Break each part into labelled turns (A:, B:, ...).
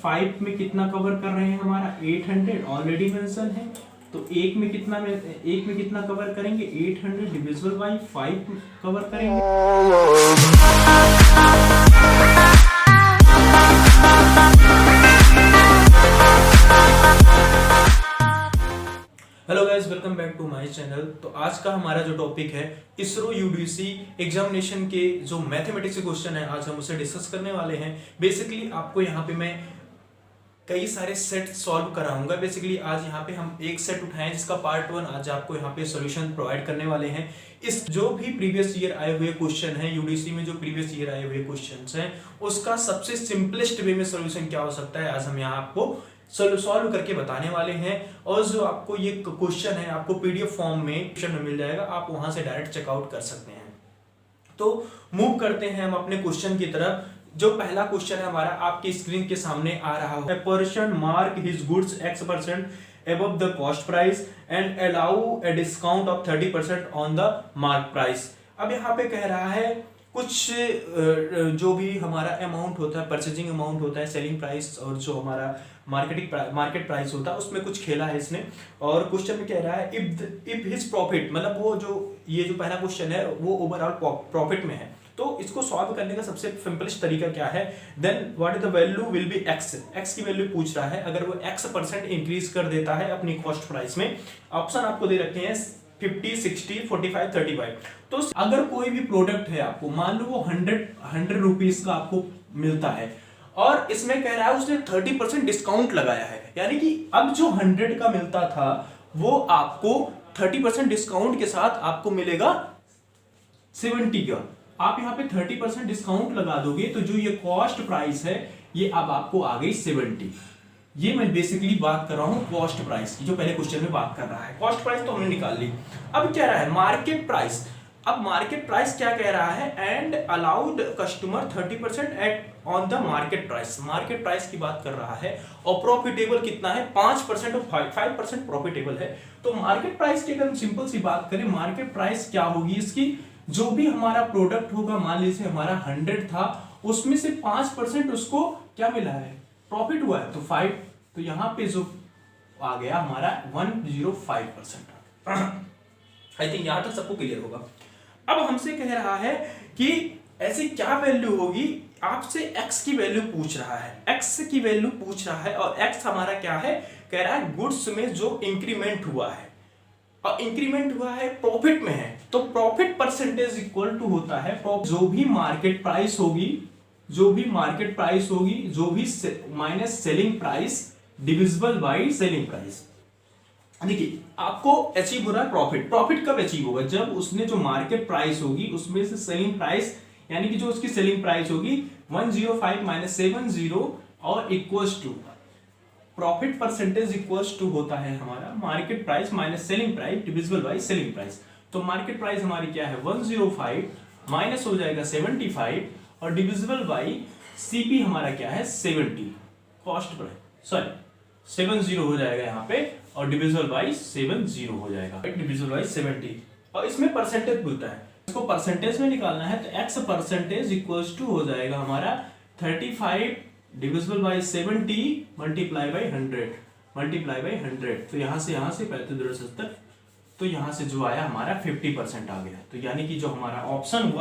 A: 5 में कितना कवर कर रहे हैं, हमारा 800 ऑलरेडी मेंशन है। तो एक में कितना कवर करेंगे, 800 डिविजिबल बाई 5 कवर करेंगे। Hello guys, welcome back to my channel. तो आज का हमारा जो टॉपिक है इसरो यूडीसी एग्जामिनेशन के जो मैथमेटिक्स के क्वेश्चन है, आज हम उसे डिस्कस करने वाले हैं। बेसिकली आपको यहाँ पे मैं कई सारे सेट सॉल्व कराऊंगा। बेसिकली आज यहाँ पे हम एक सेट उठाएं जिसका पार्ट 1 आज आपको यहाँ पे सॉल्यूशन प्रोवाइड करने वाले हैं। इस जो भी प्रीवियस ईयर आए हुए क्वेश्चन हैं, यूडीसी में जो प्रीवियस ईयर आए हुए क्वेश्चंस हैं, उसका सबसे सिंपलेस्ट वे में सॉल्यूशन क्या हो सकता है, आज हम यहाँ आपको सॉल्व करके बताने वाले हैं। और जो आपको ये क्वेश्चन है आपको पीडीएफ फॉर्म में क्वेश्चन मिल जाएगा, आप वहां से डायरेक्ट चेकआउट कर सकते हैं। तो मूव करते हैं हम अपने क्वेश्चन की तरफ। जो पहला क्वेश्चन है हमारा आपकी स्क्रीन के सामने आ रहा है। Person mark his goods X% above the cost price and allow a discount of 30% on the mark price। अब यहाँ पे कह रहा है कुछ जो भी हमारा अमाउंट होता है, परचेजिंग अमाउंट होता है, सेलिंग प्राइस और जो हमारा मार्केट प्राइस होता है, उसमें कुछ खेला है इसने। और क्वेश्चन में कह रहा है इफ हिज प्रॉफिट, मतलब वो जो ये जो पहला क्वेश्चन है वो ओवरऑल प्रॉफिट में है। तो इसको सॉल्व करने का सबसे सिंपलेस्ट तरीका क्या है, then what is the value will be X की वैल्यू पूछ रहा है। अगर वो X% इंक्रीज कर देता है अपनी कॉस्ट प्राइस में, ऑप्शन आपको दे रखे हैं 50, 60, 45, 35। तो अगर कोई भी प्रोडक्ट है आपको, मान लो वो 100 रुपीज का आपको मिलता है और इसमें कह रहा है उसने 30% डिस्काउंट लगाया है, यानी कि अब जो 100 का मिलता था वो आपको 30% डिस्काउंट के साथ आपको मिलेगा 70 का। आप यहाँ पे 30% डिस्काउंट लगा दोगे तो जो ये कॉस्ट प्राइस है ये अब आपको आ गई 70। ये मैं बेसिकली बात कर रहा हूं कॉस्ट प्राइस की, जो पहले क्वेश्चन में बात कर रहा है। कॉस्ट प्राइस तो हमने निकाल ली। अब क्या रहा है मार्केट प्राइस। अब मार्केट प्राइस क्या कह रहा है, and allowed customer 30% at on the market price. Market price की बात कर रहा है और प्रॉफिटेबल कितना है, 5% और 5% प्रॉफिटेबल है। तो मार्केट प्राइस की अगर सिंपल सी बात करें, मार्केट प्राइस क्या होगी इसकी, जो भी हमारा प्रोडक्ट होगा, मान लीजिए हमारा 100 था, उसमें से 5% उसको क्या मिला है, प्रॉफिट हुआ है, तो 5। तो यहां पे जो आ गया हमारा 105%। आई थिंक यहां तक सबको क्लियर होगा। अब हमसे कह रहा है कि ऐसी क्या वैल्यू होगी, आपसे x की वैल्यू पूछ रहा है, x की वैल्यू पूछ रहा है। और x हमारा क्या है, कह रहा है गुड्स में जो इंक्रीमेंट हुआ है, और इंक्रीमेंट हुआ है प्रॉफिट में है। तो प्रॉफिट परसेंटेज इक्वल टू होता है जो भी मार्केट प्राइस होगी, जो भी minus selling price divisible by selling price. देखिए आपको अचीव हो रहा है प्रॉफिट। प्रॉफिट कब अचीव होगा, जब उसने जो मार्केट प्राइस होगी उसमें से सेलिंग प्राइस, यानी कि जो उसकी सेलिंग प्राइस होगी 105 माइनस 70 और equals to profit percentage equals to होता है हमारा market price minus selling price divisible by selling price. तो मार्केट प्राइस हमारी क्या है 105 माइनस हो जाएगा 75 और डिविजिबल बाय सीपी हमारा क्या है 70। कॉस्ट प्राइस सॉरी 70 हो जाएगा यहाँ पे और डिविजिबल बाय 70 हो जाएगा, डिविजिबल बाय 70। और इसमें परसेंटेज बोलता है, इसको परसेंटेज में निकालना है तो X% इक्वल्स टू हो जाएगा हमारा 35 डिविजिबल बाय 70 मल्टीप्लाई बाय 100। तो यहां से 35 तो यहां से जो आया हमारा 50% आ गया। तो यानी कि जो हमारा ऑप्शन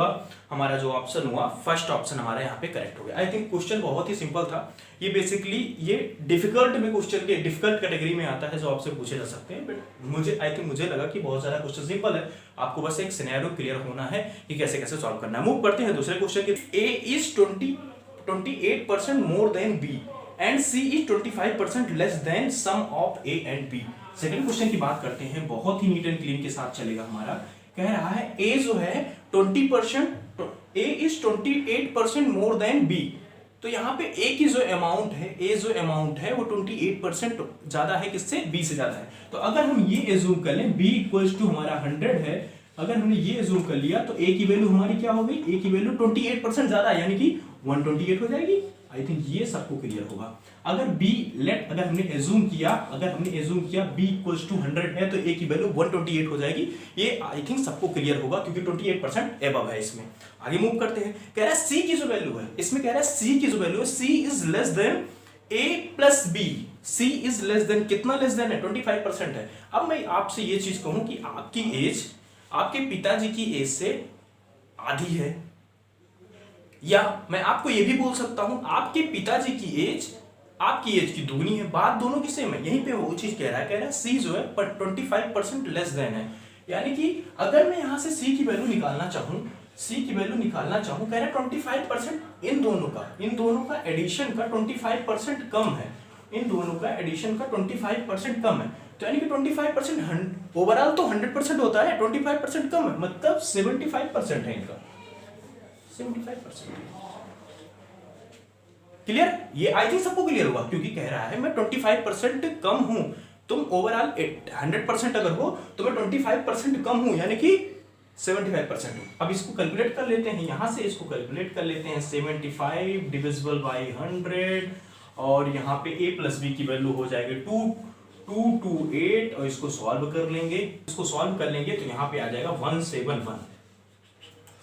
A: हुआ फर्स्ट ऑप्शन हमारा यहाँ पे करेक्ट हो गया। आई थिंक क्वेश्चन बहुत ही सिंपल था। ये बेसिकली ये डिफिकल्ट में क्वेश्चन के डिफिकल्ट कैटेगरी में आता है जो आपसे पूछे जा सकते हैं, बट मुझे लगा कि बहुत सारा क्वेश्चन सिंपल है। आपको बस एक सिनेरियो क्लियर होना है कि कैसे कैसे सॉल्व करना है। मूव करते हैं दूसरे क्वेश्चन के। A is 28% more than B and C is 25% less than sum of A and B. Second question की बात करते हैं, बहुत ही नीट एंड क्लीन के साथ चलेगा हमारा। कह रहा है ए जो है 20%, ए इज 28% मोर देन बी। तो यहाँ पे ए की जो अमाउंट है वो 28% ज्यादा है किससे, बी से ज्यादा है। तो अगर हम ये एज्यूम कर लें बी इक्वल्स टू हमारा 100 है, अगर हमने ये एज्यूम कर लिया तो ए की वैल्यू हमारी क्या हो गई, ए की वैल्यू 28% ज्यादा है, यानी कि 128 हो जाएगी। आई थिंक ये सबको क्लियर होगा। अगर अगर हमने एज्यूम किया b इक्वल्स टू 100 है तो a की वैल्यू 128 हो जाएगी। ये आई थिंक सबको क्लियर होगा क्योंकि 28% एबव है इसमें। आगे मूव करते हैं। कह रहा है c की जो वैल्यू है, इसमें कह रहा है c की जो वैल्यू है, c is less than a plus B, c is less than, कितना लेस देन है? 25% है। अब मैं आपसे ये चीज कहूं कि आपकी एज आपके पिताजी की एज से आधी है, या मैं आपको ये भी बोल सकता हूं आपके पिताजी की एज आपकी एज की दुगनी है, बात दोनों की सेम है। यहीं पे वो चीज कह रहा है सी जो है पर 25% लेस देन है। यानी कि अगर मैं यहां से सी की वैल्यू निकालना चाहूं, कह रहा है 25% इन दोनों का एडिशन का 25% कम है, इन दोनों का एडिशन का 25% कम है। तो यानी कि 25% ओवरऑल तो 100% होता है, 25% कम है, मतलब 75% है इनका, 75%। क्लियर? ये आई थिंक सबको क्लियर हुआ, क्योंकि कह रहा है मैं 25% कम हूं, तुम ओवरऑल 100% अगर हो तो मैं 25% कम हूं, यानी कि 75% हूं। अब इसको कैलकुलेट कर लेते हैं, यहां से इसको कैलकुलेट कर लेते हैं। 75 डिविजिबल बाई 100, और यहाँ पे a प्लस बी की वैल्यू हो जाएगी 228, और इसको सॉल्व कर लेंगे, तो यहाँ पे आ जाएगा 171।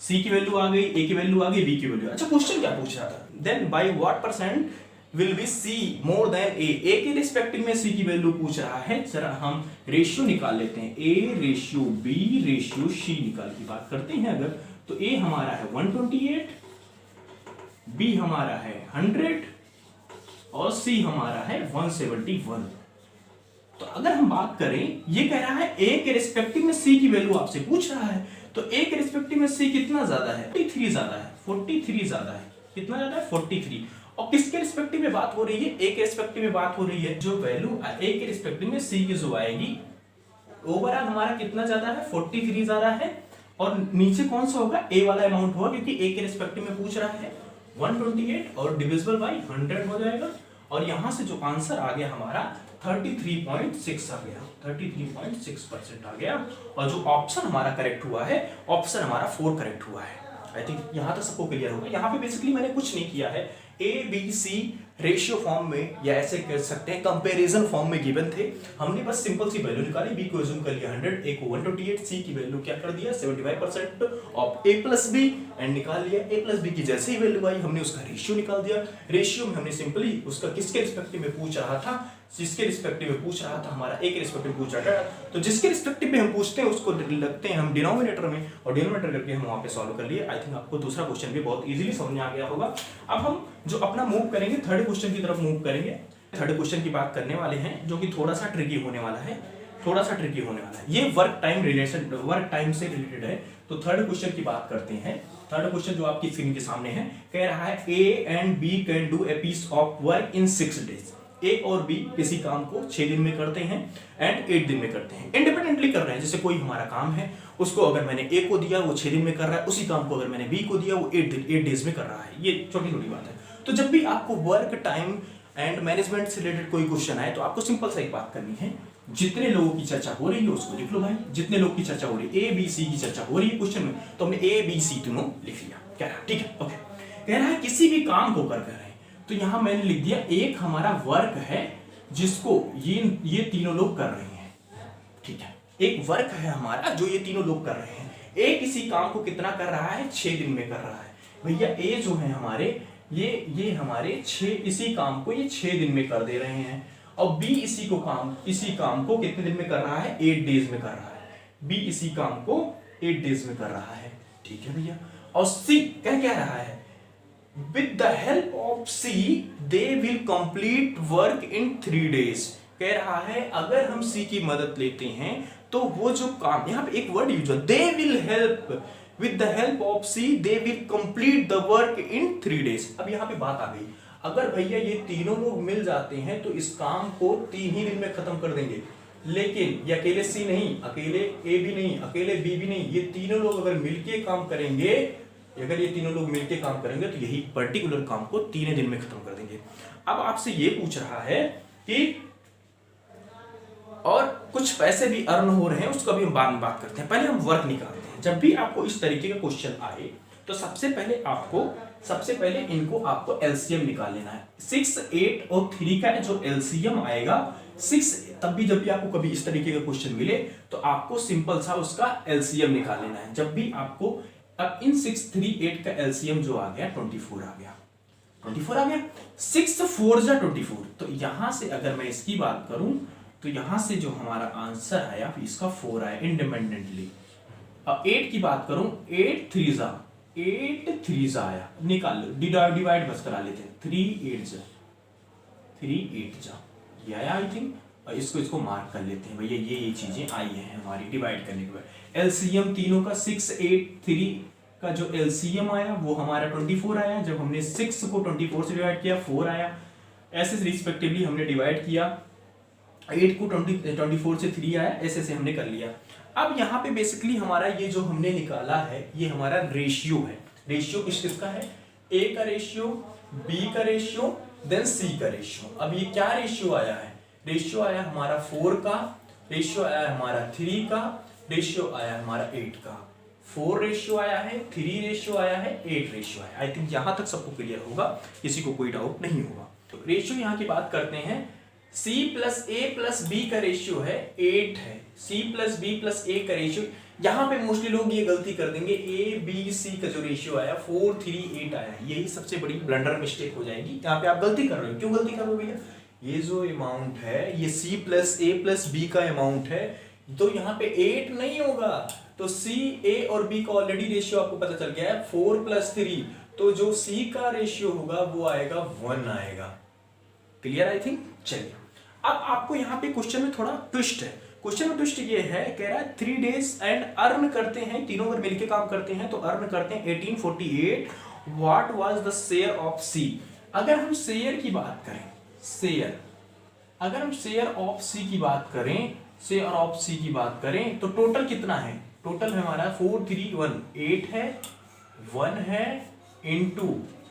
A: c की वैल्यू आ गई, a की वैल्यू आ गई, b की वैल्यू। अच्छा, क्वेश्चन क्या पूछ रहा था? Then by what percent will be c more than a के रिस्पेक्टिव में c की वैल्यू पूछ रहा है। जरा हम रेशियो निकाल लेते हैं, a ratio b ratio c निकाल की बात करते हैं अगर, तो a हमारा है 128, b हमारा है 100 और c हमारा है 171। तो अगर हम बात करें, ये कह रहा है a के रिस्पेक्टिव में c की वैल्यू आपसे पूछ रहा है, तो a के रिस्पेक्टिव में c कितना ज्यादा है? 43 ज्यादा है, 43 ज्यादा है। कितना ज्यादा है? 43। और किसके रिस्पेक्टिव में बात हो रही है? a के रिस्पेक्टिव में बात हो रही है। जो वैल्यू a के रिस्पेक्टिव में c की जो आएगी, ओवरऑल हमारा कितना ज्यादा है? 43 ज्यादा है। और नीचे कौन सा होगा? a वाला अमाउंट होगा, क्योंकि a के रिस्पेक्टिव में पूछ रहा है। 128 और डिविजिबल बाई 100 हो जाएगा, और यहां से जो आंसर आ गया हमारा 33.6 आ गया, 33.6% आ गया। और जो ऑप्शन हमारा करेक्ट हुआ है, ऑप्शन हमारा 4 करेक्ट हुआ है। आई थिंक यहां तक सबको क्लियर होगा। यहाँ पे बेसिकली मैंने कुछ नहीं किया है, A B C ratio form में, या ऐसे कह सकते हैं कंपैरिजन फॉर्म में गिवन थे, हमने बस सिंपल सी वैल्यू निकाली, बी को अज्यूम कर लिया 100, ए को 128, सी की वैल्यू क्या कर दिया 75% of A plus B, and निकाल लिया। ए प्लस बी की जैसे ही वैल्यू आई, हमने उसका रेशियो निकाल दिया। रेशियो में हमने सिंपली उसका किसके रिस्पेक्टिव में पूछ रहा था, जिसके रिस्पेक्टिव में पूछ रहा था, हमारा ए के रिस्पेक्टिव पूछ रहा था, तो जिसके रिस्पेक्टिव में हम पूछते हैं उसको लगते हैं हम डिनोमिनेटर में, और डिनोमिनेटर करके हम वहां पे सॉल्व कर लिए। आई थिंक आपको दूसरा क्वेश्चन भी बहुत इजीली समझ में आ गया होगा। अब हम जो अपना मूव करेंगे, थर्ड क्वेश्चन की तरफ मूव करेंगे। थर्ड क्वेश्चन की बात करने वाले हैं, जो कि थोड़ा सा ट्रिकी होने वाला है, ये वर्क टाइम से रिलेटेड है। तो थर्ड क्वेश्चन की बात करते हैं। थर्ड क्वेश्चन जो आपकी स्क्रीन के सामने है, कह रहा है A and B can do a piece of work in 6 days. A और बी किसी काम को 6 दिन में करते हैं एंड 8 दिन में करते हैं, इंडिपेंडेंटली कर रहे हैं। जैसे कोई हमारा काम है, उसको अगर मैंने ए को दिया वो 6 दिन में कर रहा है, उसी काम को अगर मैंने बी को दिया वो 8 डेज में कर रहा है। ये छोटी छोटी बात है। तो जब भी आपको वर्क टाइम एंड मैनेजमेंट से रिलेटेड कोई क्वेश्चन आए, तो आपको सिंपल सा एक बात करनी है, जितने लोगों की चर्चा हो रही है उसको लिख लो भाई। जितने लोग की चर्चा हो रही है, ए बी सी की चर्चा हो रही है क्वेश्चन में, तो हमने ए बी सी तीनों लिख लिया। कह रहा है ठीक है, ओके। कह रहा है किसी भी काम को कर रहे हैं, तो यहां मैंने लिख दिया एक हमारा वर्क है जिसको ये तीनों लोग कर रहे हैं। ठीक है, एक वर्क है हमारा जो ये तीनों लोग कर रहे हैं। ए किसी काम को कितना कर रहा है? 6 दिन में कर रहा है। भैया ए जो है हमारे, ये हमारे 6 इसी काम को ये 6 दिन में कर दे रहे हैं, और बी इसी काम को कितने दिन में कर रहा है? 8 डेज में कर रहा है। बी इसी काम को 8 डेज में कर रहा है। ठीक है भैया। और सी क्या रहा है? With the help of C, they will complete work in 3 days। कह रहा है अगर हम C की मदद लेते हैं तो वो जो काम, यहाँ पे एक वर्ड यूज है, they will help, with the help of C, they will complete the work in 3 days। अब यहाँ पे बात आ गई, अगर भैया ये तीनों लोग मिल जाते हैं तो इस काम को 3 ही दिन में खत्म कर देंगे। लेकिन ये अकेले C नहीं, अकेले A भी नहीं, अकेले B भी नहीं, ये तीनों लोग अगर मिलके काम करेंगे, अगर ये तीनों लोग मिलके काम करेंगे तो यही पर्टिकुलर काम को 3 दिन में खत्म कर देंगे। अब आपसे ये पूछ रहा है कि और कुछ पैसे भी अर्न हो रहे हैं, उसका भी हम बाद में बात करते हैं। पहले हम वर्क निकालते हैं। जब भी आपको इस तरीके का क्वेश्चन आए तो सबसे पहले इनको आपको एलसीएम निकाल लेना है। 6, 8 और 3 का जो एलसीएम आएगा 6, तब भी जब भी आपको कभी इस तरीके का क्वेश्चन मिले तो आपको सिंपल सा उसका एलसीएम निकाल लेना है। जब भी आपको, अब इन 6, 3, 8 का एलसीएम जो आ गया 24 आ गया। 24 आ गया। 6 4 जा 24। तो यहां से अगर मैं इसकी बात करूं तो यहां से जो हमारा आंसर आया इसका 4 आया इंडिपेंडेंटली। अब 8 की बात करूं, 8 3 जा आया, निकाल लो, डिवाइड बस करा लेते हैं। 3 8 जा ये आया आई थिंक। और इसको मार्क कर लेते हैं भैया, ये चीजें आई हैं हमारी डिवाइड करने के बाद। एलसीएम तीनों का 6 8 3 का जो एलसीएम आया वो हमारा 24 आया। जब हमने 6 को 24 से डिवाइड किया 4 आया। ऐसे रिस्पेक्टिवली हमने डिवाइड किया, 8 को 24 से 3 आया, ऐसे हमने कर लिया। अब यहाँ पे बेसिकली हमारा ये जो हमने निकाला है ये हमारा रेशियो है। रेशियो किसका है? ए का रेशियो, बी का रेशियो, देन सी का रेशियो। अब ये क्या रेशियो आया है? रेशियो आया हमारा 4 का, रेशियो आया हमारा 3 का, रेशियो आया हमारा 8 का। 4 रेशियो आया है, 3 रेशियो आया है, 8 रेशियो आया। आई थिंक यहां तक सबको क्लियर होगा, किसी को कोई डाउट नहीं होगा। तो रेशियो यहाँ की बात करते हैं, C plus A plus B का रेशियो है 8 है। C plus B plus A का रेशियो, यहाँ पे मोस्टली लोग ये गलती कर देंगे, A B C का जो रेशियो आया 4 3 8 आया, यही सबसे बड़ी ब्लंडर मिस्टेक हो जाएगी। यहाँ पे आप गलती कर रहे हो। क्यों गलती कर रहे हो भैया? ये जो अमाउंट है ये C plus A plus B का अमाउंट है, तो यहाँ पे 8 नहीं होगा। तो C A और B का ऑलरेडी रेशियो आपको पता चल गया है 4 प्लस 3, तो जो C का रेशियो होगा वो आएगा 1 आएगा। Clear I think. चलिए अब आपको यहाँ पे क्वेश्चन में थोड़ा ट्विस्ट है। क्वेश्चन में ट्विस्ट ये है, कह रहा है 3 डेज एंड अर्न करते हैं, तीनों अगर मिलके काम करते हैं तो अर्न करते हैं 1848। What was the share of C? अगर हम शेयर की बात करें, शेयर, अगर हम शेयर ऑफ सी की बात करें, शेयर ऑफ सी की बात करें तो टोटल कितना है? टोटल हमारा 4 3 1 8 है, 1 है इंटू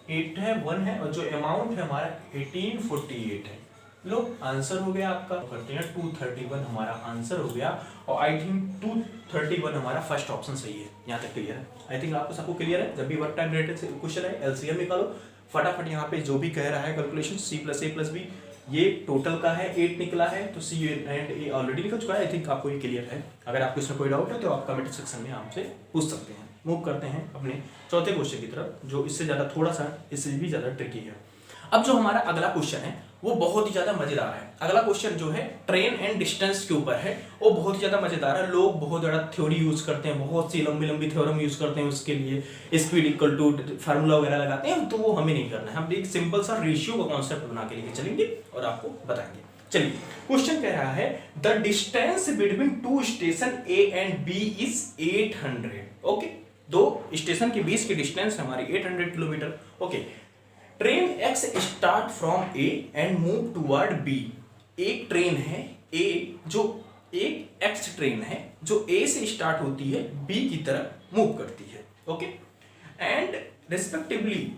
A: 8 है, 1 है, और जो अमाउंट है हमारा 1848 है। लो आंसर हो गया आपका। करते हैं 231 हमारा आंसर हो गया, और आई थिंक 231 हमारा फर्स्ट ऑप्शन सही है। यहाँ तक क्लियर है? आई थिंक आपको सबको क्लियर है। जब भी वर्क टाइम रिलेटेड क्वेश्चन है एलसीएम निकालो फटाफट। यहाँ पे जो भी कह रहा है कैलकुलेशन, सी प्लस ए प्लस बी, ये टोटल का है 8 निकला है, तो सी एंड ए ऑलरेडी निकल चुका है। आई थिंक आपको ये क्लियर है। अगर आपको इसमें कोई डाउट है तो आप कमेंट सेक्शन में आपसे पूछ सकते हैं। मूव करते हैं अपने चौथे क्वेश्चन की तरफ, जो इससे ज़्यादा थोड़ा सा इससे भी ज़्यादा ट्रिकी है। अब जो हमारा अगला क्वेश्चन है वो बहुत ही ज्यादा मजेदार है। अगला क्वेश्चन जो है ट्रेन एंड डिस्टेंस के ऊपर है, वो बहुत ही ज्यादा मजेदार है। लोग बहुत ज्यादा थ्योरी यूज करते हैं, बहुत सी लंबी लंबी थ्योरम यूज करते हैं उसके लिए, स्पीड इक्वल टू फार्मूला वगैरह लगाते हैं, तो वो हमें नहीं करना है। हम एक सिंपल सा रेशियो का कॉन्सेप्ट बना के लेके चलेंगे और आपको बताएंगे। चलिए क्वेश्चन कह रहा है the distance between 2 station A and B is 800। Okay, 2 station के बीच की डिस्टेंस हमारी 800 kilometre. Okay, train X start from A and move toward B। एक ट्रेन है A, जो एक X ट्रेन है जो A से स्टार्ट होती है B की तरफ मूव करती है। Okay, and respectively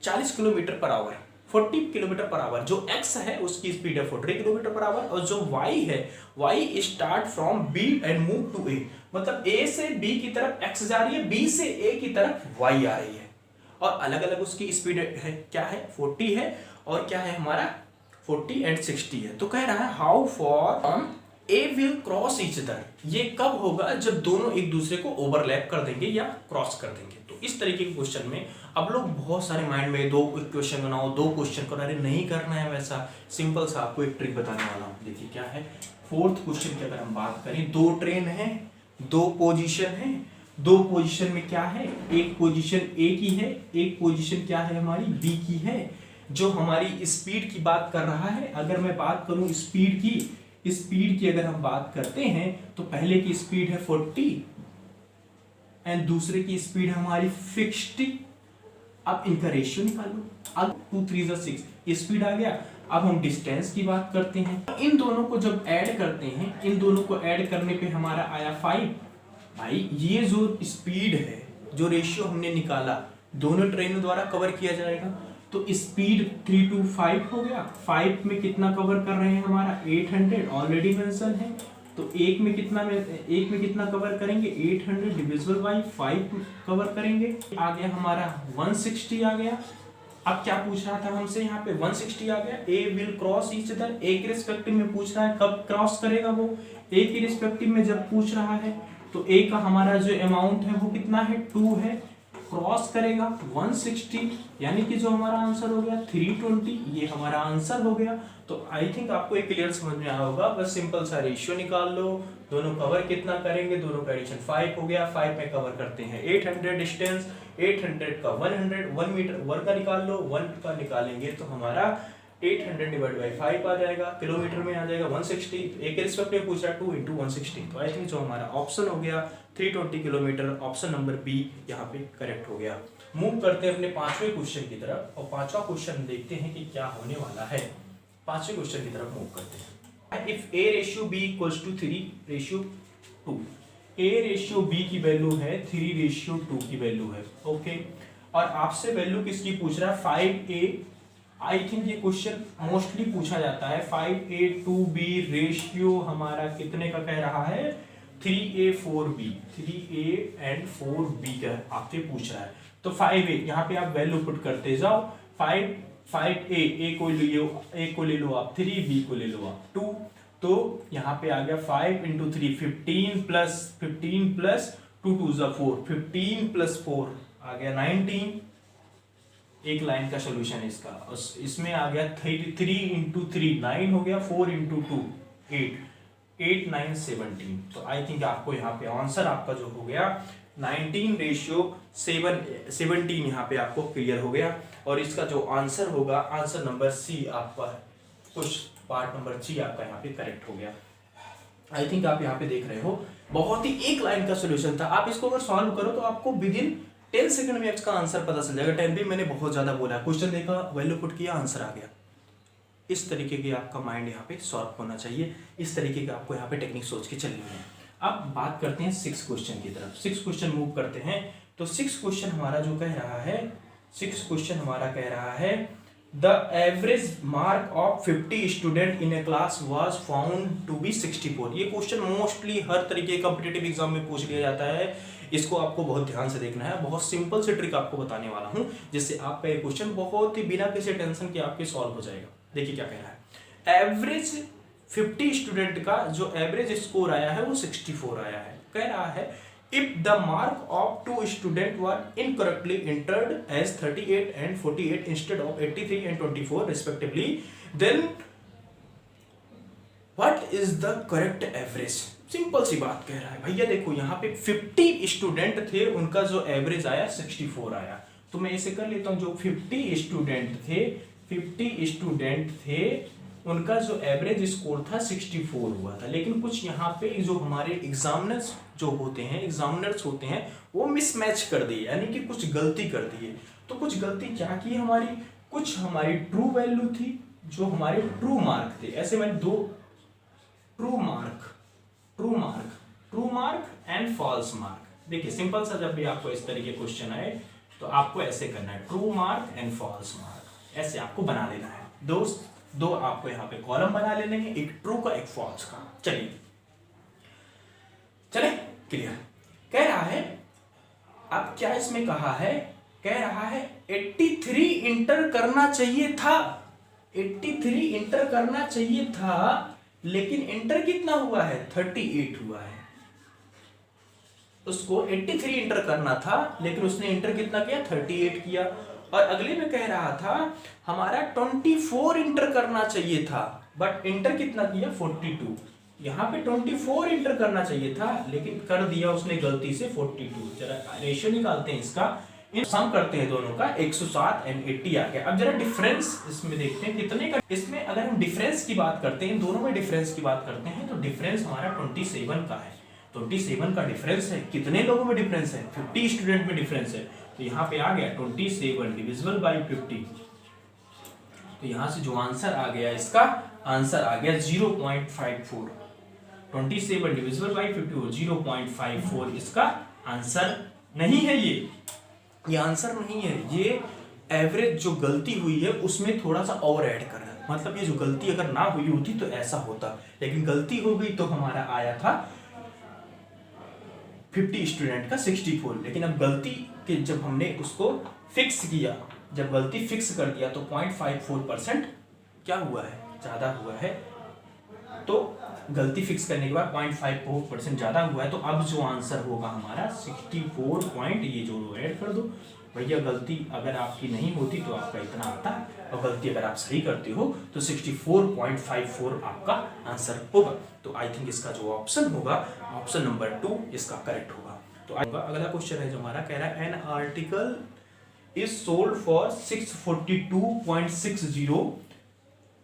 A: 40 kilometre per hour, 40 kilometre per hour. जो X है उसकी स्पीड है 40 किलोमीटर पर आवर, और जो Y है, Y start from B and move to A। मतलब A से B की तरफ X जा रही है, B से A की तरफ Y आ रही है, और अलग अलग उसकी स्पीड है, क्या है 40 है, और क्या है हमारा 40 एंड 60 है। तो कह रहा है how for a will cross each other. ये कब होगा? जब दोनों एक दूसरे को ओवरलैप कर देंगे या क्रॉस कर देंगे। तो इस तरीके के क्वेश्चन में अब लोग बहुत सारे माइंड में 2 क्वेश्चन बनाओ, 2 क्वेश्चन करो। अरे नहीं करना है वैसा, सिंपल सा आपको एक ट्रिक बताने वाला हूँ। देखिए क्या है, 4th क्वेश्चन की अगर हम बात करें, 2 ट्रेन है, 2 पोजिशन है, 2 पोजीशन में क्या है, एक पोजीशन A की है, एक पोजीशन क्या है हमारी B की है। जो हमारी स्पीड की बात कर रहा है, अगर मैं बात करूं स्पीड की अगर हम बात करते हैं तो पहले की स्पीड है 40 एंड दूसरे की स्पीड हमारी 60। अब इनका रेशियो निकालो। अब 2 3 6 स्पीड आ गया। अब हम डिस्टेंस की बात करते हैं। इन दोनों को जब ऐड करते हैं, इन दोनों को ऐड करने पे हमारा आया 5। भाई ये जो स्पीड है, जो रेशियो हमने निकाला, दोनों ट्रेनों द्वारा कवर किया जाएगा। तो स्पीड 3 to 5 हो गया। 5 में कितना कवर कर रहे हैं हमारा 800 ऑलरेडी मेंशन है। तो एक में कितना कवर करेंगे 800 डिविजिबल बाय 5 कवर करेंगे। आ गया हमारा 160 आ गया। अब क्या पूछ रहा था हमसे, यहाँ पे 160 आ गया। ए विल क्रॉस ईच अदर, ए के रिस्पेक्टिव में पूछ रहा है, कब क्रॉस करेगा वो। ए के रिस्पेक्टिव में जब पूछ रहा है तो ए का हमारा जो अमाउंट है वो कितना है 2 है, क्रॉस करेगा 160, यानी कि जो हमारा आंसर हो गया 320, ये हमारा आंसर हो गया। तो आई थिंक आपको एक क्लियर समझ में आया होगा। बस सिंपल सा रेशियो निकाल लो, दोनों कवर कितना करेंगे, दोनों का एडिशन 5 हो गया, 5 में कवर करते हैं 800 डिस्टेंस, 800 का 100, 1 मीटर 1 का निकाल लो, 1 का निकालेंगे तो हमारा 800 डिवाइड बाई 5 आ जाएगा, किलोमीटर में आ जाएगा 160। एक रिस्पेक्ट में पूछ रहा है 2 × 160, तो आई थिंक जो हमारा ऑप्शन हो गया 320 किलोमीटर, ऑप्शन नंबर बी यहाँ पे करेक्ट हो गया। मूव करते हैं अपने पांचवें क्वेश्चन की तरफ, और पांचवा क्वेश्चन देखते हैं कि क्या होने वाला है। पांचवें क्वेश्चन की तरफ मूव करते हैं। If a ratio b equals to 3:2, a ratio b की वैल्यू है 3:2 की वैल्यू है, ओके। और आपसे वैल्यू किसकी पूछ रहा है, 5a। आई थिंक ये क्वेश्चन मोस्टली पूछा जाता है। 5a to b रेशियो हमारा कितने का कह रहा है, 3a 4b, 3a and 4b का आपसे पूछ रहा है। तो 5a यहाँ पे आप वैल्यू पुट करते जाओ, 5a को ले लो आप 3, b को ले लो आप 2, तो यहाँ पे आ गया 5 × 3 15 प्लस 2 2 4, 15 प्लस 4 आ गया 19। एक लाइन का सोल्यूशन है इसका, इसमें आ गया 3 × 3 9 हो गया, 4 × 2 8, 8 9 17। तो आई थिंक आपको यहाँ पे आंसर आपका जो हो गया 19:17 यहाँ पे आपको क्लियर हो गया। और इसका जो आंसर होगा, आंसर नंबर सी आपका कुछ पार्ट नंबर सी आपका यहाँ पे करेक्ट हो गया। आई थिंक आप यहाँ पे देख रहे हो, बहुत ही एक लाइन का सोल्यूशन था। आप इसको अगर सॉल्व करो तो आपको विदिन 10 सेकंड में इसका आंसर पता चल जाएगा। 10 भी मैंने बहुत ज्यादा बोला, क्वेश्चन देखा, वैल्यू पुट किया, आंसर आ गया। इस तरीके की आपका माइंड यहाँ पे सॉल्व होना चाहिए, इस तरीके का आपको यहाँ पे टेक्निक सोच के चलनी है। अब बात करते हैं 6 क्वेश्चन की तरफ। 6 क्वेश्चन मूव करते हैं। तो 6 क्वेश्चन हमारा जो कह रहा है, 6 क्वेश्चन हमारा कह रहा है the average mark of 50 student in a class was found to be 64। ये क्वेश्चन मोस्टली हर तरीके के कॉम्पिटिटिव एग्जाम में पूछ लिया जाता है। इसको आपको बहुत ध्यान से देखना है। बहुत सिंपल से ट्रिक आपको बताने वाला हूं, जिससे आपका ये क्वेश्चन बहुत ही बिना किसी टेंशन के आपके सॉल्व हो जाएगा। देखिए क्या कह रहा है, एवरेज 50 स्टूडेंट का जो एवरेज स्कोर आया है वो 64 आया है। कह रहा है if the mark of 2 student were incorrectly entered as 38 and 48 instead of 83 and 24 respectively, then what is the correct average. Simple सी बात कह रहा है भैया। देखो यहाँ पे 50 स्टूडेंट थे, उनका जो एवरेज आया 64 आया। तो मैं इसे कर लेता हूं, जो 50 स्टूडेंट थे उनका जो एवरेज स्कोर था 64 हुआ था। लेकिन कुछ यहाँ पे जो हमारे एग्जामिनर्स होते हैं वो मिसमैच कर दिए, यानी कि कुछ गलती कर दिए। तो कुछ गलती क्या की हमारी, कुछ हमारी ट्रू वैल्यू थी, जो हमारे ट्रू मार्क थे। ऐसे मैंने दो true mark and false mark. देखिए सिंपल सा, जब भी आपको इस तरीके क्वेश्चन आए तो आपको ऐसे करना है, true mark and false mark, ऐसे आपको बना लेना है। दो आपको यहाँ पे कॉलम बना लेने हैं, एक ट्रू का एक फॉल्स का। चले क्लियर। कह रहा है, अब क्या इसमें कहा है, कह रहा है 83 इंटर करना चाहिए था, 83 इंटर करना चाहिए था, लेकिन इंटर कितना हुआ है, 38 हुआ है। उसको 83 इंटर करना था, लेकिन उसने इंटर कितना किया, 38 किया। और अगले में कह रहा था हमारा 24 इंटर करना चाहिए था, बट इंटर कितना किया, 42। यहाँ पे 24 इंटर करना चाहिए था, लेकिन कर दिया उसने गलती से 42। जरा रेशियो निकालते हैं इसका, इन सम करते हैं दोनों का, 107 and 80 आ गया। अब जरा डिफरेंस इसमें देखते हैं कितने का। इसमें अगर हम डिफरेंस की बात करते हैं, दोनों में डिफरेंस की बात करते हैं, तो डिफरेंस हमारा 27 का है। 27 का डिफरेंस है। कितने लोगों में डिफरेंस है, 50 स्टूडेंट में डिफरेंस है। तो यहाँ पे आ गया 27 डिविजिबल बाई 50। तो यहाँ से जो आंसर आ गया, इसका आंसर आ गया 0.54। 27 डिविजिबल बाई 50 0.54 इसका आंसर नहीं है। ये आंसर नहीं है, ये एवरेज जो गलती हुई है उसमें थोड़ा सा और ऐड करना है। मतलब ये जो गलती अगर ना हुई होती तो ऐसा होता, लेकिन गलती हो गई तो हमारा आया था 50 स्टूडेंट का 64। लेकिन अब गलती के जब हमने उसको फिक्स किया, जब गलती फिक्स कर दिया तो 0.54% क्या हुआ है, ज्यादा हुआ है। तो गलती फिक्स करने के बाद 0.5% ज़्यादा हुआ है, तो अब जो आंसर होगा हमारा 64 पॉइंट, ये जो ऐड कर दो भैया। गलती अगर आपकी नहीं होती तो आपका इतना आता, और गलती अगर आप सही करते हो तो 64.54 आपका आंसर होगा। तो आई थिंक इसका जो ऑप्शन होगा, ऑप्शन नंबर 2 इसका करेक्ट होगा। तो अगला क्वेश्चन है जो हमारा कह रहा है an article is sold for 642.60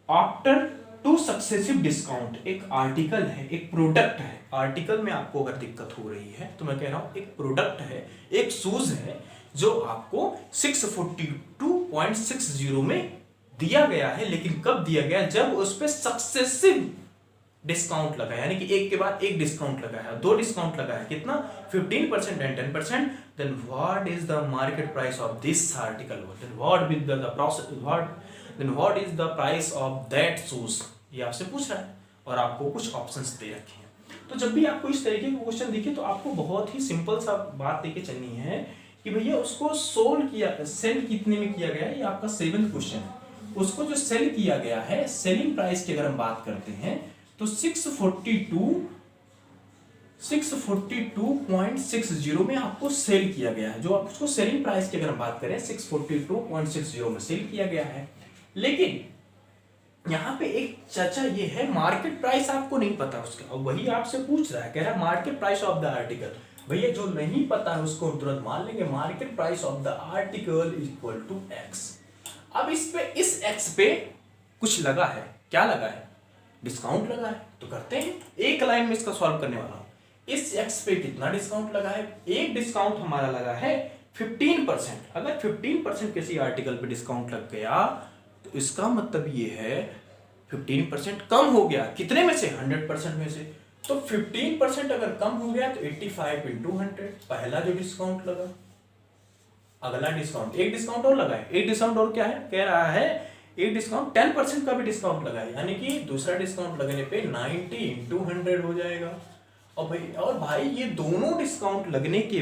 A: after 2 successive discount. एक आर्टिकल है, एक प्रोडक्ट है। आर्टिकल में आपको अगर दिक्कत हो रही है तो मैं कह रहा हूं एक प्रोडक्ट है, एक शूज है जो आपको 642.60 में दिया गया है। लेकिन कब दिया गया? जब उस पर सक्सेसिव डिस्काउंट लगा है, यानी कि एक के बाद एक डिस्काउंट लगा है, 2 डिस्काउंट लगा है। कितना? 15% and 10%। Then what is the market price of this article? Then what is the process, then what is the price of that shoes? ये आपसे पूछ रहा है और आपको कुछ ऑप्शंस दे रखे हैं। तो जब भी आपको इस तरीके का क्वेश्चन दिखे तो आपको बहुत ही सिंपल सा बात देके चलनी है कि भैया उसको सोल्व किया, सेल कितने में किया गया है, ये आपका 7th क्वेश्चन है। उसको जो सेल किया गया है, सेलिंग प्राइस की अगर हम बात करते हैं तो 642.60 में आपको सेल किया गया है। जो आप उसको सेलिंग प्राइस की अगर हम बात करें 642.60 में सेल किया गया है। लेकिन यहाँ पे एक चर्चा ये है, मार्केट प्राइस आपको नहीं पता उसका, और वही आपसे पूछ रहा है, कह रहा है market price of the article. भैया जो नहीं पता है उसको तुरंत मान लेंगे market price of the article is equal to X. अब इस एक्स पे कुछ लगा है, क्या लगा है? डिस्काउंट लगा है। तो करते हैं, एक लाइन में इसका सॉल्व करने वाला हूं। इस एक्स पे कितना डिस्काउंट लगा है? एक डिस्काउंट हमारा लगा है 15%। अगर 15% किसी आर्टिकल पे डिस्काउंट लग गया तो इसका मतलब ये है 15% कम हो गया। कितने में से? 100% में से। तो 15% अगर कम हो गया तो 85 into 100, पहला जो डिस्काउंट लगा। अगला डिस्काउंट, एक डिस्काउंट और लगा है। एक डिस्काउंट और क्या है? कह रहा है एक डिस्काउंट 10% का भी डिस्काउंट लगा है, यानी कि दूसरा डिस्काउंट लगने पे 90 into 100 हो जाएगा। और भाई ये दोनों डिस्काउंट लगने के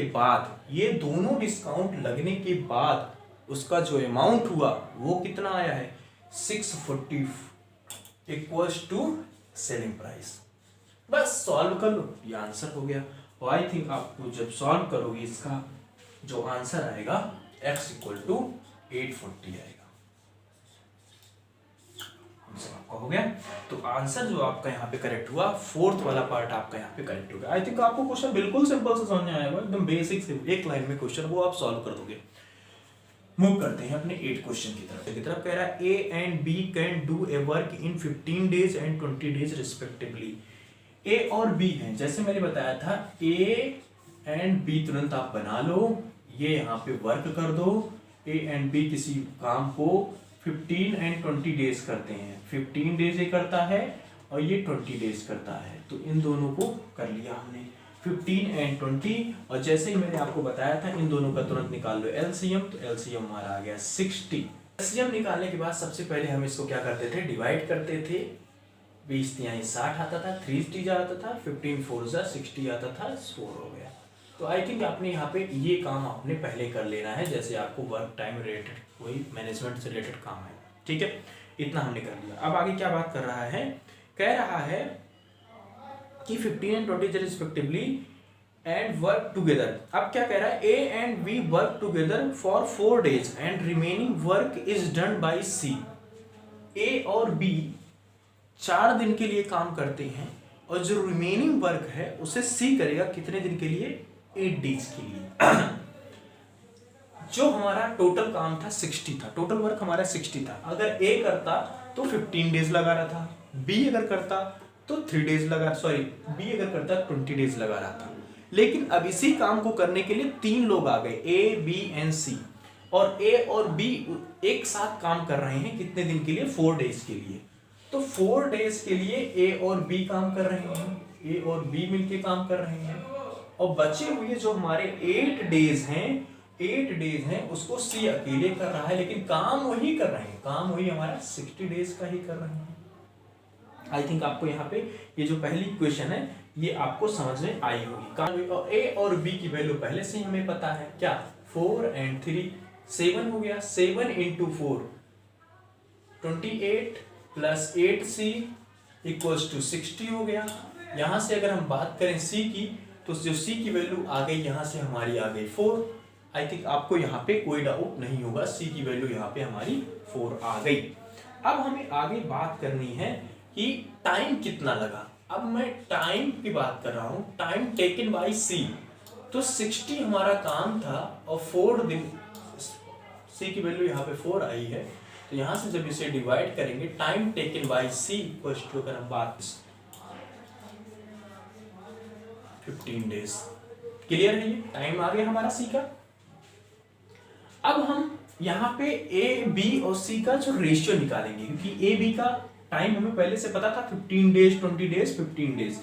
A: बाद उसका जो अमाउंट हुआ वो कितना आया है? 640 इक्वल्स टू सेलिंग प्राइस। बस सॉल्व कर लो, ये आंसर हो गया। और आई थिंक आपको जब सॉल्व करोगे इसका जो आंसर आएगा x इक्वल टू 840 आएगा। आंसर आपका हो गया। तो आंसर जो आपका यहाँ पे करेक्ट हुआ, 4th वाला पार्ट आपका यहाँ पे करेक्ट हो गया। आई थिंक आपको क्वेश्चन बिल्कुल सिंपल से समझ में आएगा, एकदम बेसिक से एक लाइन में क्वेश्चन वो आप सॉल्व कर दोगे। मूव करते हैं अपने 8 क्वेश्चन की तरफ। कह रहा है A and B can do A work in 15 days and 20 days respectively. A और B हैं, जैसे मैंने बताया था A and B तुरंत आप बना लो, ये यहाँ पे वर्क कर दो। A and B किसी काम को 15 and 20 days करते हैं। 15 days ये करता है और ये 20 days करता है, तो इन दोनों को कर लिया हमने 15 and 20। और जैसे ही मैंने आपको बताया था इन दोनों का तुरंत निकाल लो एलसीएम, तो एलसीएम हमारा आ गया 60। एलसीएम निकालने के बाद सबसे पहले हम इसको क्या करते थे? डिवाइड करते थे। 20 यहाँ 60 आता था, 3 आता था, 15 4 60 आता था, 4 हो गया। तो आई थिंक आपने यहाँ पे ये काम आपने पहले कर लेना है, जैसे आपको वर्क टाइम रिलेटेड कोई मैनेजमेंट से रिलेटेड काम है। ठीक है, इतना हमने कर लिया। अब आगे क्या बात कर रहा है? कह रहा है कि 15 and 20 respectively and work together. अब क्या कह रहा है? A and B work together for 4 days and remaining work is done by C। A और B 4 दिन के लिए काम करते हैं और जो रिमेनिंग वर्क है उसे C करेगा कितने दिन के लिए? 8 days के लिए। जो हमारा टोटल काम था 60 था, टोटल वर्क हमारा 60 था। अगर A करता तो 15 days लगा रहा था, B अगर करता तो 3 days लगा, सॉरी B अगर करता 20 days लगा रहा था। लेकिन अब इसी काम को करने के लिए 3 लोग आ गए, A, B and C, और A और B एक साथ काम कर रहे हैं कितने दिन के लिए? 4 days के लिए। तो 4 days के लिए A और B काम कर रहे हैं, A और B मिलके काम कर रहे हैं, और बचे हुए जो हमारे 8 days हैं उसको C अकेले कर रहा है, लेकिन काम वही कर रहे हैं, काम वही हमारा 60 days का ही कर रहे हैं। आई थिंक आपको यहाँ पे ये जो पहली इक्वेशन है ये आपको समझ में आई होगी। A और B की वैल्यू पहले से ही हमें पता है, क्या? 4 and 3 7 हो गया, 7 into 4 28 plus 8C equals to 60 हो गया। यहाँ से अगर हम बात करें सी की, तो जो सी की वैल्यू आ गई यहाँ से हमारी आ गई 4। आई थिंक आपको यहाँ पे कोई डाउट नहीं होगा, सी की वैल्यू यहाँ पे हमारी 4 आ गई। अब हमें आगे बात करनी है कि टाइम कितना लगा। अब मैं टाइम की बात कर रहा हूँ, टाइम टेकन बाय सी। तो 60 हमारा काम था और 4 दिन, सी की वैल्यू यहाँ पे 4 आई है, तो यहाँ से जब इसे डिवाइड करेंगे time taken by C equals to, अगर हम बात 15 डेज। क्लियर है, ये टाइम आ गया हमारा सी का। अब हम यहाँ पे ए बी और सी का जो रेशियो निकालेंगे, क्योंकि ए बी का टाइम हमें पहले से पता था 15 डेज, 20 डेज, 15 डेज।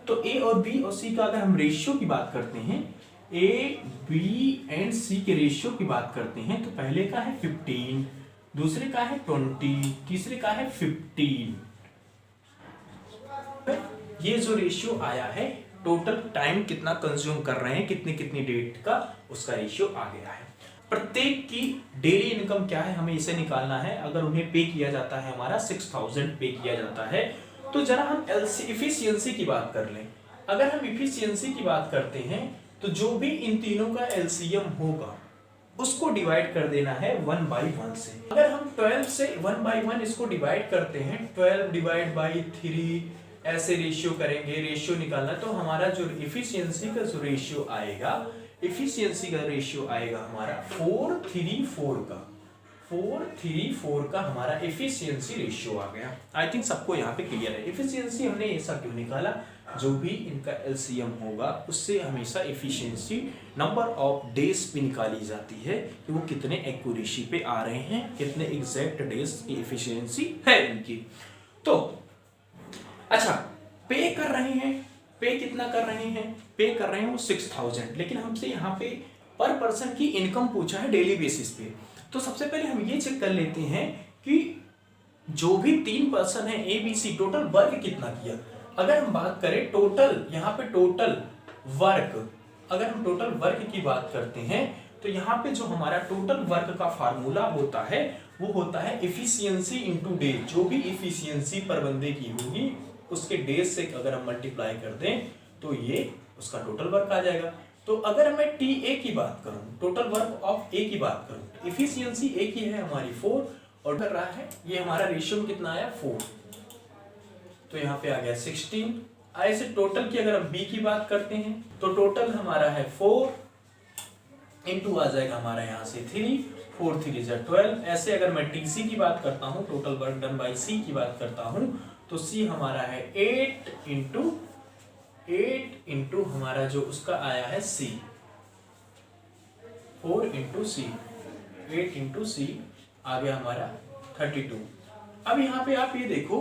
A: तो ए और बी और सी का अगर हम रेशियो की बात करते हैं, ए बी एंड सी के रेशियो की बात करते हैं, तो पहले का है 15, दूसरे का है 20, तीसरे का है 15। ये जो रेशियो आया है, टोटल टाइम कितना कंज्यूम कर रहे हैं, कितनी कितनी डेट का, उसका रेशियो आ गया है। प्रत्येक की डेली इनकम क्या है, हमें इसे निकालना है। अगर उन्हें पे किया जाता है, हमारा 6000 पे किया जाता है, तो जरा हम इफिशियंसी की बात कर लें। अगर हम इफिशियंसी की बात करते हैं, तो जो भी इन तीनों का एलसीएम होगा उसको डिवाइड कर देना है 1/1 से। अगर हम 12 से 1/1 इसको डिवाइड करते हैं, 12 डिवाइड बाई 3, ऐसे रेशियो करेंगे, रेशियो निकालना, तो हमारा जो इफिशियंसी का जो रेशियो आएगा, इफिशियंसी का रेशियो आएगा हमारा 4:3:4 का, 4:3:4 का हमारा इफिशियंसी रेशियो आ गया। आई थिंक सबको यहाँ पे क्लियर है। इफिशियंसी हमने ऐसा क्यों निकाला, जो भी इनका एलसीएम होगा उससे हमेशा इफिशियंसी नंबर ऑफ डेज पे निकाली जाती है कि वो कितने एक्यूरेसी पे आ रहे हैं, कितने एग्जैक्ट डेज की इफिशियंसी है इनकी। तो अच्छा, पे कर रहे हैं, पे कितना कर रहे हैं, पे कर रहे हैं वो 6000, लेकिन हमसे यहाँ पे पर पर्सन की इनकम पूछा है डेली बेसिस पे। तो सबसे पहले हम ये चेक कर लेते हैं कि जो भी 3 पर्सन है A B C, total work कितना किया। अगर हम बात करें टोटल, यहाँ पे टोटल वर्क, अगर हम टोटल वर्क की बात करते हैं, तो यहाँ पे जो हमारा टोटल वर्क का फार्मूला होता है वो होता है इफिशियंसी इनटू डेज। जो भी इफिशियंसी पर बंदे की होगी उसके डेज से अगर हम मल्टीप्लाई कर दें तो ये उसका टोटल वर्क आ जाएगा। तो अगर मैं टी ए की बात करूं, टोटल वर्क ऑफ ए की बात करूं, इफिशियंसी ए की है हमारी 4 और कर रहा है ये हमारा रेशियो कितना आया 4, तो यहाँ पे आ गया 16। ऐसे टोटल की अगर हम बी की बात करते हैं तो टोटल हमारा है 4 इंटू आ जाएगा हमारा यहाँ से 3, 4 3 12। ऐसे अगर मैं टीसी की बात करता हूँ, टोटल वर्क डन बाई सी की बात करता हूँ, तो सी हमारा है 8 इंटू हमारा जो उसका आया है सी, 4 इंटू सी, 8 इंटू सी आ गया हमारा 32। अब यहाँ पे आप ये देखो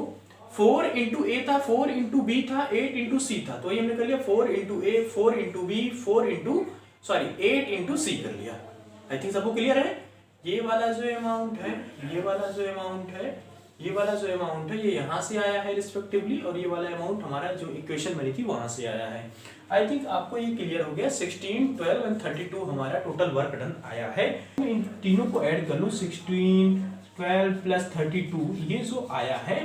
A: 4 इंटू ए था, 4 इंटू बी था, 8 इंटू सी था, तो ये हमने कर लिया 4 इंटू ए, 4 इंटू बी, 8 इंटू सी कर लिया। आई थिंक सबको क्लियर है। ये वाला जो अमाउंट है, ये वाला जो अमाउंट है, ये वाला जो अमाउंट है, ये यहाँ से आया है रिस्पेक्टिवली, और ये वाला अमाउंट हमारा जो इक्वेशन बनी थी वहां से आया है। आई थिंक आपको ये क्लियर हो गया। 16, 12 एंड 32 हमारा टोटल वर्क डन आया है। इन तीनों को ऐड कर लूं, 16, 12 प्लस 32, ये जो आया है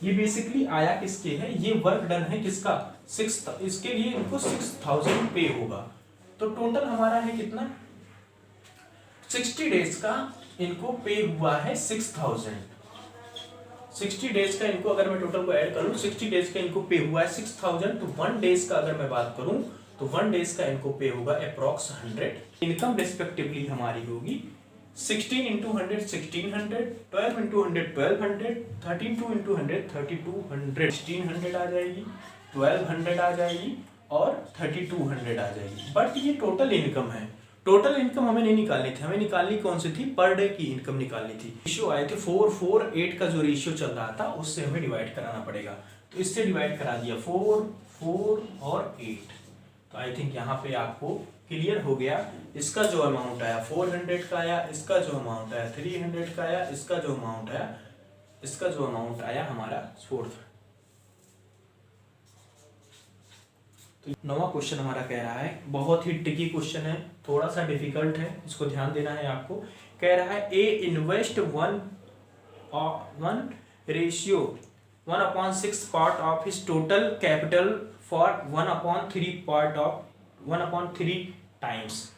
A: ये बेसिकली आया किसके है, ये वर्क डन है किसका, 6, इसके लिए इनको 6000 पे होगा। तो टोटल हमारा है कितना, 60 डेज का इनको पे हुआ है 6000। 60 डेज का इनको अगर मैं टोटल को ऐड करूं, 60 डेज का इनको पे हुआ है 6000, तो 1 डेज का अगर मैं बात करूं तो 1 डेज का इनको पे होगा अप्रॉक्स 100। इनकम रिस्पेक्टिवली हमारी होगी 16 इंटू 100 1600, 12 इंटू 100 1200, 32 इंटू 100 3200, 1600 आ जाएगी, 1200 आ जाएगी और 3200 आ जाएगी। बट ये टोटल इनकम है। टोटल इनकम हमें नहीं निकालनी थी, हमें निकालनी कौन सी थी, पर डे की इनकम निकालनी थी। रेशियो आए थे 4 4 8 का जो रेशियो चल रहा था उससे हमें डिवाइड कराना पड़ेगा, तो इससे डिवाइड करा दिया 4 4 और 8। तो आई थिंक यहाँ पे आपको क्लियर हो गया। इसका जो अमाउंट आया 400 का आया, इसका जो अमाउंट आया 300 का आया, इसका जो अमाउंट आया, इसका जो अमाउंट आया हमारा 4। तो नवा क्वेश्चन हमारा कह रहा है, बहुत ही ट्रिकी क्वेश्चन है, थोड़ा सा डिफिकल्ट है, इसको ध्यान देना है आपको। कह रहा है A invest 1 ratio 1/6 part of his total capital for 1/3 times.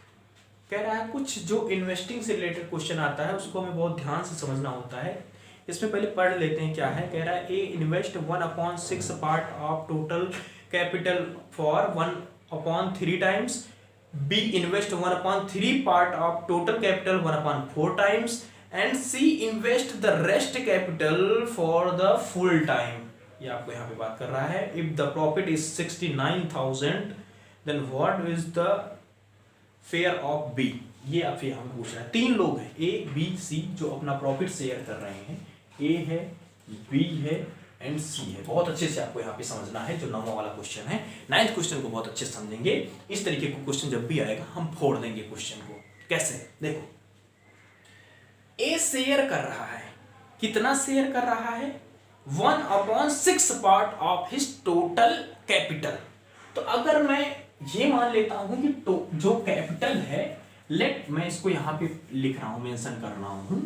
A: कह रहा है कुछ जो इन्वेस्टिंग से रिलेटेड क्वेश्चन आता है उसको हमें बहुत ध्यान से समझना होता है। इसमें पहले पढ़ लेते हैं क्या है। कह रहा है A invest 1/6 part of total capital for 1/3 times, B invest 1/3 part of total capital 1/4 times, and C invest the rest capital for the full time. ये आपको यहाँ पे बात कर रहा है। If the profit is 69,000 then what is the fair of B. ये आपसे हम पूछ रहा है। 3 लोग हैं ए बी सी जो अपना प्रॉफिट शेयर कर रहे हैं। ए है, बी है एंड सी है। बहुत अच्छे से आपको यहाँ पे समझना है जो 9वां वाला क्वेश्चन है। 9th क्वेश्चन को बहुत अच्छे से समझेंगे। इस तरीके का क्वेश्चन जब भी आएगा हम फोड़ देंगे क्वेश्चन को। कैसे? देखो, ए शेयर कर रहा है। कितना शेयर कर रहा है? 1/6 part of his total capital. तो अगर मैं ये मान लेता हूं कि जो कैपिटल है, लेट मैं इसको यहां पे लिख रहा हूं, मेंशन कर रहा हूं।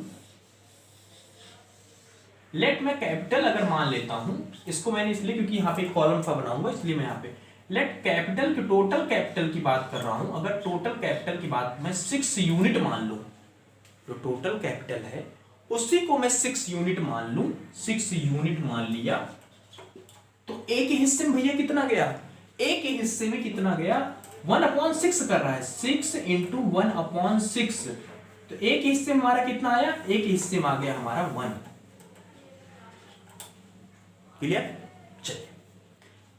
A: लेट मैं कैपिटल अगर मान लेता हूं, इसको मैंने इसलिए क्योंकि यहां पे कॉलम सा बनाऊंगा इसलिए मैं यहां पे लेट कैपिटल की टोटल कैपिटल की बात कर रहा हूं। अगर टोटल कैपिटल की बात मैं 6 यूनिट मान लूं, जो टोटल कैपिटल है उसी को मैं 6 यूनिट मान लूं, 6 यूनिट मान लिया, तो ए के हिस्से में भैया कितना गया? ए के हिस्से में कितना गया? 1/6 कर रहा है। 6 इंटू 1/6, तो ए के हिस्से में हमारा कितना आया? ए के हिस्से में आ गया हमारा 1। क्लियर? चलिए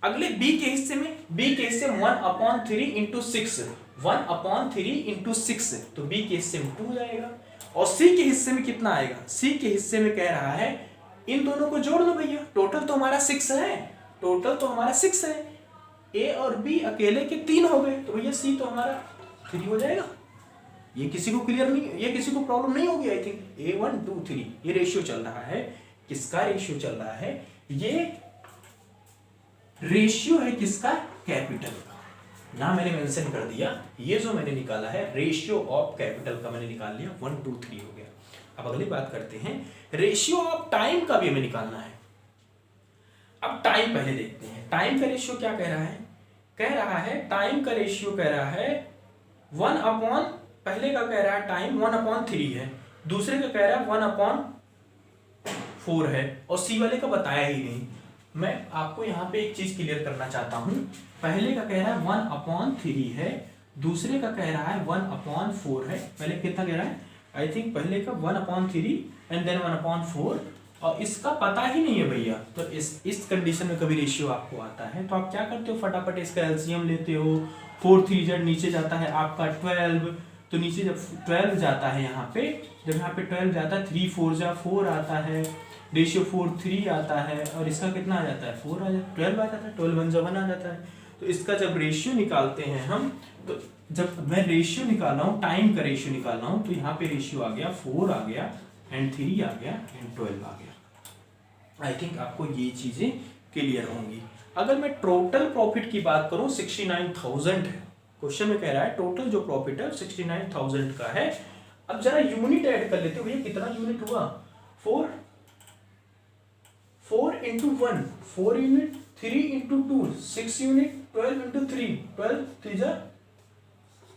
A: अगले बी के हिस्से में। बी के हिस्से में 1/3 इंटू 6, 1/3 इंटू 6, तो बी के हिस्से में 2 जाएगा। और सी के हिस्से में कितना आएगा? सी के हिस्से में कह रहा है इन दोनों को जोड़ दो भैया, टोटल तो हमारा 6 है, टोटल तो हमारा 6 है। ए और बी अकेले के 3 हो गए, तो भैया सी तो हमारा 3 हो जाएगा। ये किसी को क्लियर नहीं, ये किसी को प्रॉब्लम नहीं होगी आई थिंक। A1 2 3 ये रेशियो चल रहा है। किसका रेशियो चल रहा है? ये रेशियो है किसका? कैपिटल का। ना मैंने मेंशन कर दिया, ये जो मैंने निकाला है रेशियो ऑफ कैपिटल का मैंने निकाल लिया। 1 2 3 हो गया। अब अगली बात करते हैं, रेशियो ऑफ टाइम का भी हमें निकालना है। अब टाइम पहले देखते हैं। टाइम का रेशियो क्या कह रहा है? कह रहा है टाइम का रेशियो कह रहा है 1/, पहले का कह रहा है टाइम 1/3 है, दूसरे का कह रहा है 1/4 है, और सी वाले का बताया ही नहीं। मैं आपको यहाँ पे एक चीज क्लियर करना चाहता हूँ। पहले का कह रहा है 1/3 है, दूसरे का कह रहा है 1/4 है। पहले कितना कह रहा है? आई थिंक पहले का 1/3 एंड देन 1/4, और इसका पता ही नहीं है भैया। तो इस कंडीशन में कभी रेशियो आपको आता है तो आप क्या करते हो? फटाफट इसका एलसीएम लेते हो। 4 3 Z नीचे जाता है आपका 12, तो नीचे जब 12 जाता है यहाँ पे, जब यहाँ पे 12 जाता है 3 4 जा 4 आता है, रेशियो 4 3 आता है, और इसका कितना आ जाता है? 4 आ जाता है, 12 आ जाता है, 12 1 जा 1 आ जाता है। तो इसका जब रेशियो निकालते हैं हम, तो जब मैं रेशियो निकाल रहा हूँ, टाइम का रेशियो निकाल रहा हूँ, तो यहाँ पे रेशियो आ गया 4 आ गया एंड 3 आ गया एंड 12 आ गया। आई थिंक आपको ये चीजें क्लियर होंगी। अगर मैं टोटल प्रॉफिट की बात करूं 69,000 है, क्वेश्चन में कह रहा है टोटल जो प्रॉफिट है 69,000 का है। अब जरा यूनिट ऐड कर लेते हो भैया, कितना यूनिट हुआ? 4 into 1 4 unit, 3 into 2 6 unit, 12 into 3 12 3 जा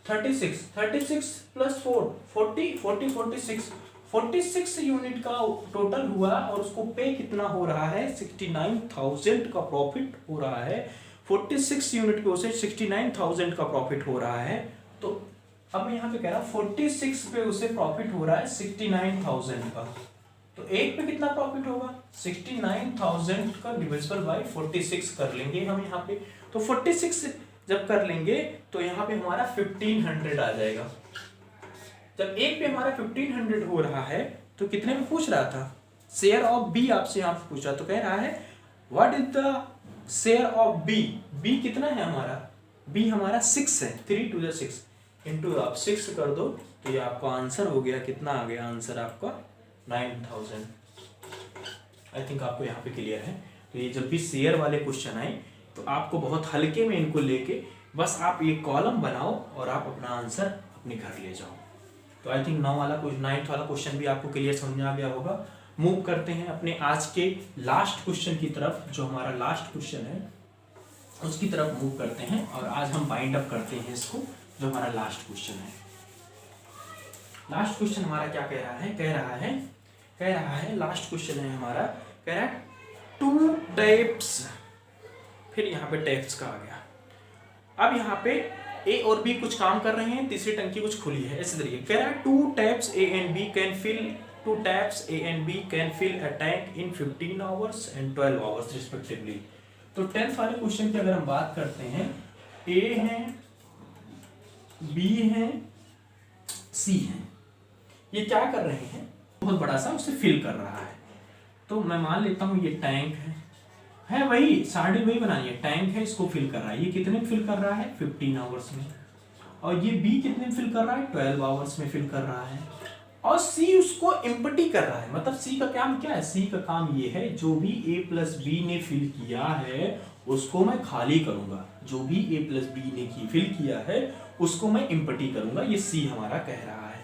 A: 36, 36 प्लस 4 40 40 46 46 यूनिट का टोटल हुआ, और उसको पे कितना हो रहा है? 69,000 का प्रॉफिट हो रहा है। 46 यूनिट पे उसे 69,000 का प्रॉफिट हो रहा है। तो अब मैं यहाँ पे कह रहा हूँ 46 पे उसे प्रॉफिट हो रहा है 69,000 का, तो एक पे कितना प्रॉफिट होगा? 69,000 का डिविजिबल बाय 46 कर लेंगे हम यहाँ पे। तो 46 जब कर लेंगे तो यहाँ पे हमारा 1500 आ जाएगा। जब एक पे हमारा 1500 हो रहा है तो कितने में पूछ रहा था? शेयर ऑफ बी आपसे यहाँ पे पूछ रहा, तो कह रहा है what is the share of B. B कितना है हमारा? बी हमारा 6 है, 3 2 6 इंटू आप 6 कर दो, तो ये आपका आंसर हो गया। कितना आ गया आंसर आपका? 9,000। आई थिंक आपको यहाँ पे क्लियर है। तो ये जब भी शेयर वाले क्वेश्चन आए तो आपको बहुत हल्के में इनको लेके बस आप एक कॉलम बनाओ और आप अपना आंसर अपने घर ले जाओ। तो आई थिंक 9th वाला क्वेश्चन भी आपको क्लियर समझ में आ गया होगा। मूव करते हैं अपने आज के लास्ट क्वेश्चन की तरफ। जो हमारा लास्ट क्वेश्चन है उसकी तरफ मूव करते हैं और आज हम बाइंड अप करते हैं इसको। जो हमारा लास्ट क्वेश्चन है, लास्ट क्वेश्चन हमारा क्या कह रहा है लास्ट क्वेश्चन है हमारा, कह रहा है 2 टाइप्स, फिर यहाँ पे टाइप्स का आ गया। अब यहाँ पे ए और बी कुछ काम कर रहे हैं, तीसरी टंकी कुछ खुली है। इसी तरीके कह रहा है 2 taps A and B can fill a tank in 15 hours and 12 hours respectively। तो 10th वाले क्वेश्चन की अगर हम बात करते हैं, A है, B है, C है, ये क्या कर रहे हैं, बहुत बड़ा सा उसे फिल कर रहा है। तो मैं मान लेता हूँ ये टैंक है वही, साड़ी वही बनानी है, टैंक है, इसको फिल कर रहा है। ये कितने में फिल कर रहा है, 15 आवर्स में। और ये बी कितने में फिल कर रहा है, 12 आवर्स में फिल कर रहा है। और सी उसको एम्प्टी कर रहा है, मतलब सी का काम क्या है, सी का काम ये है जो भी ए प्लस बी ने फिल किया है उसको मैं खाली करूंगा। जो भी ए प्लस बी ने फिल किया है उसको मैं एम्प्टी करूंगा। ये सी हमारा कह रहा है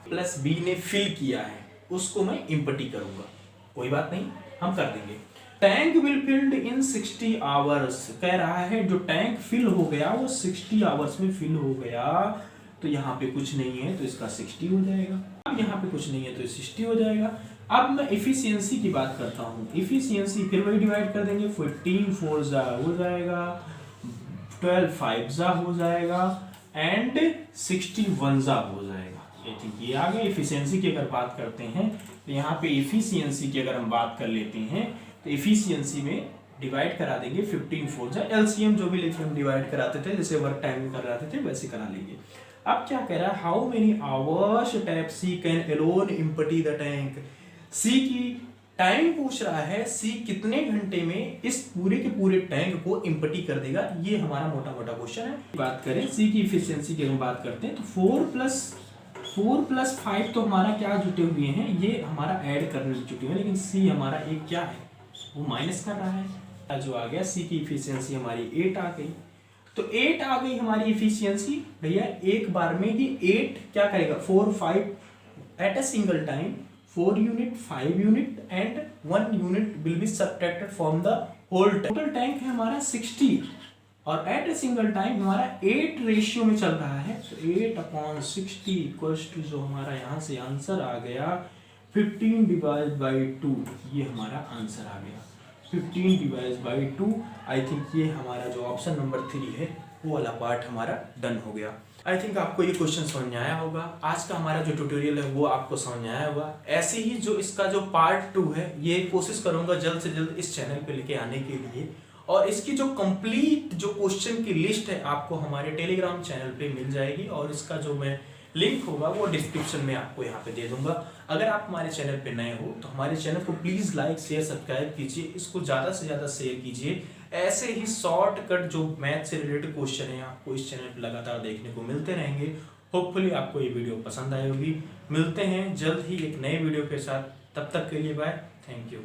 A: प्लस बी ने फिल किया है उसको मैं एम्प्टी करूंगा। कोई बात नहीं, हम कर देंगे। Tank will filled in 60 hours, कह रहा है जो टैंक फिल हो गया वो 60 आवर्स में फिल हो गया। तो यहाँ पे कुछ नहीं है तो इसका 60 हो जाएगा। अब यहाँ पे कुछ नहीं है तो 60 हो जाएगा। अब मैं एफिशिएंसी की बात करता हूँ। एफिशिएंसी फिर वही डिवाइड कर देंगे, 14 4 जा हो जाएगा, 12 5 जा हो जाएगा एंड 61 जा हो जाएगा। ये ठीक, ये आ गया। एफिशिएंसी की अगर बात करते हैं तो यहाँ पे एफिशिएंसी की अगर हम बात कर लेते हैं तो एफिशिएंसी में डिवाइड करा देंगे 15 4 जा, एलसीएम जो भी लेके हम डिवाइड कराते थे, जैसे वर्क टाइम में कराते थे वैसे करा लेंगे। अब क्या कह रहा है, how many hours tap C can alone empty the tank. C की टाइम पूछ रहा है, सी कितने घंटे में इस पूरे के पूरे टैंक को एम्प्टी कर देगा। ये हमारा मोटा मोटा क्वेश्चन है। बात करें सी की एफिशिएंसी की हम बात करते हैं तो 4 प्लस 5 तो हमारा क्या जुटे हुए हैं, ये हमारा ऐड करने जुटे हुए हैं, लेकिन सी हमारा एक क्या है वो माइनस कर रहा है। जो आ गया सी की एफिशिएंसी हमारी 8 आ गई। तो 8 आ गई हमारी एफिशिएंसी। भैया एक बार में ये 8 क्या करेगा, 4 5 at a single time 4 unit 5 unit and 1 unit will be subtracted from the whole tank. Total tank है हमारा 60 और एट ए सिंगल टाइम हमारा 8 रेशियो में चल रहा है। तो 8/60 इक्वल्स टू जो हमारा यहाँ से आंसर आ गया 15 डिवाइड बाई 2, ये हमारा आंसर आ गया 15 डिवाइड बाई 2। आई थिंक ये हमारा जो ऑप्शन नंबर 3 है वो वाला पार्ट हमारा डन हो गया। आई थिंक आपको ये क्वेश्चन समझ में आया होगा। आज का हमारा जो ट्यूटोरियल है वो आपको समझ में आया होगा। ऐसे ही जो इसका जो पार्ट 2 है ये कोशिश करूंगा जल्द से जल्द इस चैनल पे लेके आने के लिए। और इसकी जो कंप्लीट जो क्वेश्चन की लिस्ट है आपको हमारे टेलीग्राम चैनल पे मिल जाएगी और इसका जो मैं लिंक होगा वो डिस्क्रिप्शन में आपको यहाँ पे दे दूंगा। अगर आप हमारे चैनल पे नए हो तो हमारे चैनल को प्लीज़ लाइक शेयर सब्सक्राइब कीजिए, इसको ज़्यादा से ज़्यादा शेयर कीजिए। ऐसे ही शॉर्टकट जो मैथ से रिलेटेड क्वेश्चन है आपको इस चैनल पर लगातार देखने को मिलते रहेंगे। होपफुली आपको ये वीडियो पसंद आई होगी। मिलते हैं जल्द ही एक नए वीडियो के साथ, तब तक के लिए बाय, थैंक यू।